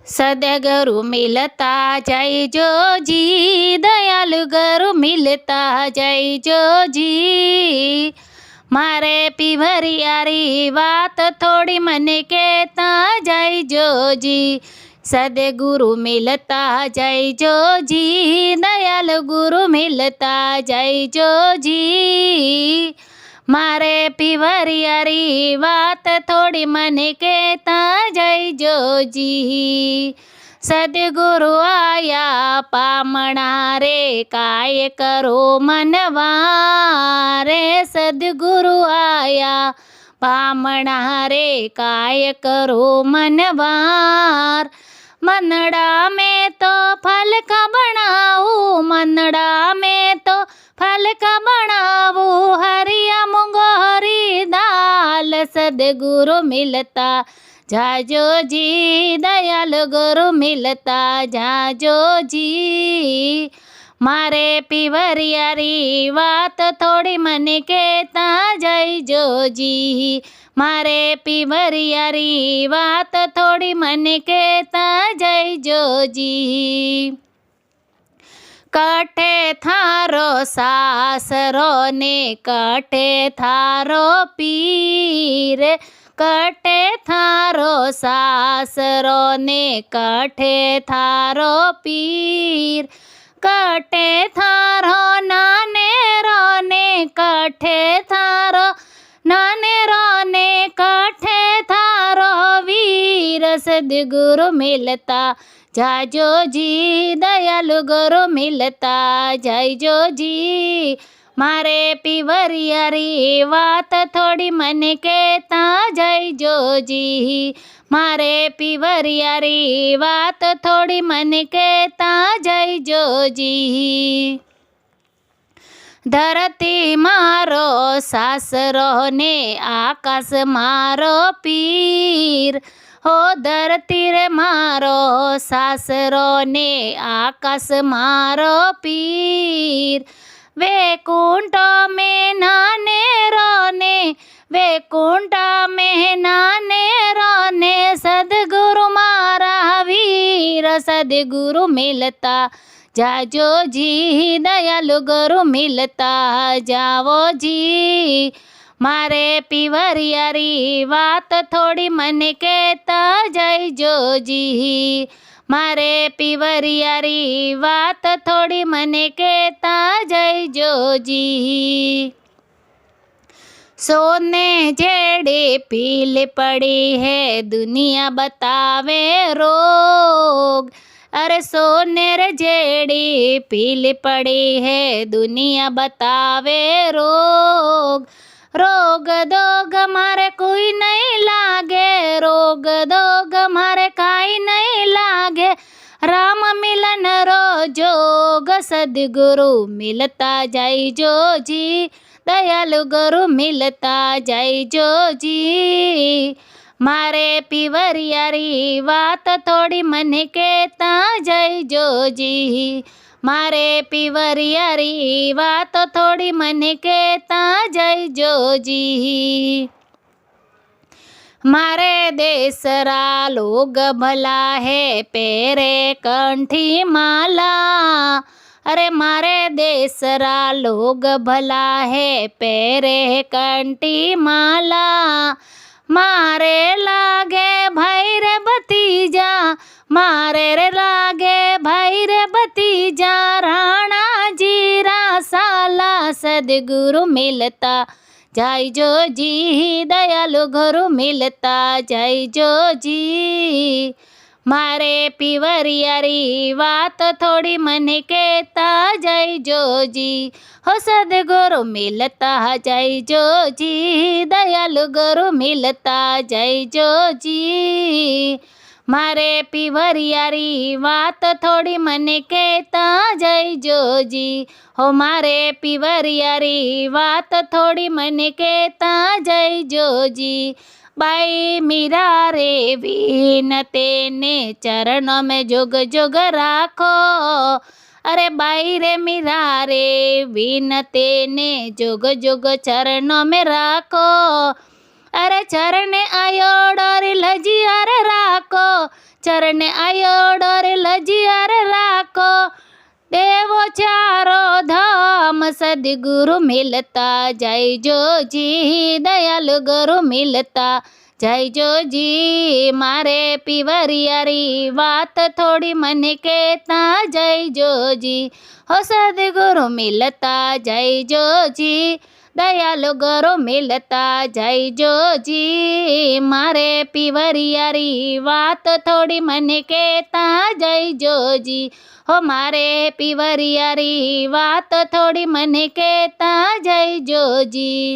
सद्गुरु मिलता जय जो जी, दयालु गुरु मिलता जय जो जी। मारे पीवरियारी बात थोड़ी मन कहता जय जो जी। सद्गुरु मिलता जय जो जी, दयालु गुरु मिलता जय जो जी। मारे पीवरियारी बात थोड़ी मन कहता जय जो जी। सद्गुरु आया पामणा रे, काय करो मनवा रे। सद्गुरु आया पामणा रे, काय करो मनवार। मनड़ा में तो फल का बनाऊ, मनड़ा में तो फल का बनाऊ। हरिया मूंगो हरी दाल, सद्गुरु मिलता जाजो जी, दयालु गुरु मिलता जाजो जी। मारे पीवरियारी बात थोड़ी मन कहता जय जो जी। मारे पीवरियारी बात थोड़ी मन कहता जय जो जी। कटे थारो सासरो ने, कटे थारो पीर। कटे थारो सासरो ने, कटे थारो पीर। कटे थारो नानेरो ने, कटे थारो नानेरो ने, कटे थारो वीर। सद्गुरु मिलता जाजो जी, दयालु गुरु मिलता जय जो जी। मारे पीवरियारी बात थोड़ी मन कहता जय जो जी। मारे पीवरियारी बात थोड़ी मन कहता जय जो जी। धरती मारो सासरो ने, आकाश मारो पीर। हो धरती रे मारो सासरो ने, आकाश मारो पीर। वैकुंठ में नानेरो ने, वैकुंठ में नानेरो ने। सद्गुरु मारा वीर, सद्गुरु मिलता जाजो जी, दयालु गुरु मिलता जाओ जी। मारे पीवरियारी बात थोड़ी मन कहता जय जो जी। मारे पीवरियारी बात थोड़ी मन कहता जय जो जी। सोने जेड़े पील पड़ी है, दुनिया बतावे रोग। अरे सोने रे जेड़ी पील पड़ी है, दुनिया बतावे रोग। रोग दोग मारे कोई नहीं लागे, रोग दोग मारे काई नहीं लागे। राम मिलन रो जोग, सद्गुरु मिलता जय जो जी। दयालु गुरु मिलता जय जो जी। मारे पीवरियारी बात थोड़ी मन कहता जय जो जी। मारे पीवरियारी बात थोड़ी मन कहता जय जो जी। मारे देसरा लोग भला है, पेरे कंठी माला। अरे मारे देसरा लोग भला है, पेरे कंठी माला। मारे लागे भाई रे भतीजा, मारे रे लागे भाई रे भतीजा। राणा जीरा साला, सद्गुरु मिलता जय जो जी, दयालु गुरु मिलता जय जो जी। मारे पीवरियारी बात थोड़ी मन कहता जय जो जी। हो सद्गुरु मिलता जय जो जी, दयालु गुरु मिलता जय जो जी। मारे पीवरियारी बात थोड़ी मन कहता जय जो जी। हो मारे पीवरियारी बात थोड़ी मन कहता जय जो जी। बाई मीरा रे विनते ने, चरणों में जुग जुग राखो। अरे बाई रे मीरा रे विनते ने, जुग जुग चरणों में राखो। अरे चरण आयो डोरी लजियार राखो, ચરણે આયો ડોરે લજિયાર રાખો દેવો ચારો ધામ સદગુરુ મિલતા જઈજો જી દયાલ ગુરુ મિલતા જઈજો જી મારે પીવરિયારી વાત થોડી મને કહેતા જઈજો જી હો સદગુરુ મિલતા જઈજો જી દયાલુ ગુરુ મિલતા જઈજો જી મારે પીવરિયારી વાત થોડી મને કહેતા જઈજો જી હો મારે પીવરિયારી વાત થોડી મને કહેતા જઈજો જી।